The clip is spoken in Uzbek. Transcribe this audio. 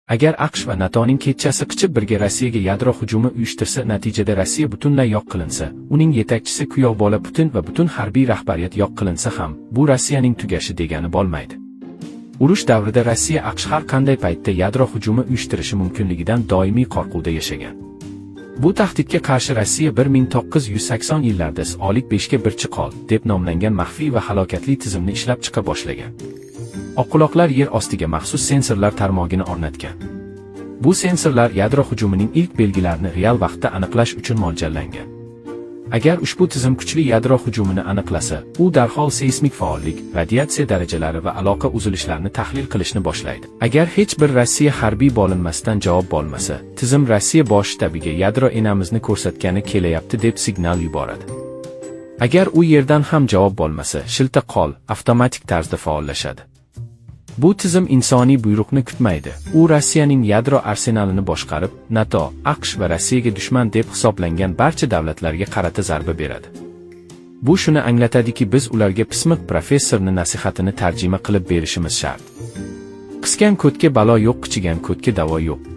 Agar AQSh va NATOning kechasi qichib birga Rossiyaga yadro hujumi uyushtirsa, natijada Rossiya butunlay yo'q qilinsa, uning yetakchisi kuyovbola Putin va butun harbiy rahbariyat yo'q qilinsa ham, bu Rossiyaning tugashi degani bo'lmaydi. Urush davrida Rossiya AQSh har qanday paytda yadro hujumi uyushtirishi mumkinligidan doimiy qo'rquvda yashagan. Bu tahdidga qarshi Rossiya 1980 yillarda Solik 5ga 1 chiqol deb nomlangan maxfiy va halokatli tizimni ishlab chiqa boshlagan. Oqquloqlar yer ostiga maxsus sensorlar tarmog'ini o'rnatgan. Bu sensorlar yadro hujumining ilk belgilarini real vaqtda aniqlash uchun mo'ljallangan. Agar ushbu tizim kuchli yadro hujumini aniqlasa, u darhol seysmik faollik, radiatsiya darajalari va aloqa uzilishlarini tahlil qilishni boshlaydi. Agar hech bir Rossiya harbiy bo'linmasidan javob bo'lmasa, tizim Rossiya bosh shtabiga yadro enamizni ko'rsatgani kelyapti deb signal yuboradi. Agar u yerdan ham javob bo'lmasa, shilta qol avtomatik tarzda faollashadi. Bu tizim insoniy buyruqni kutmaydi. U Rossiyaning yadro arsenalini boshqarib, NATO, AQSh va Rossiyaga dushman deb hisoblangan barcha davlatlarga qarata zarba beradi. Bu shuni anglatadiki, biz ularga pismiq professorni nasihatini tarjima qilib berishimiz shart. Qisgan ko'tga balo yo'q, qichigan ko'tga davo yo'q.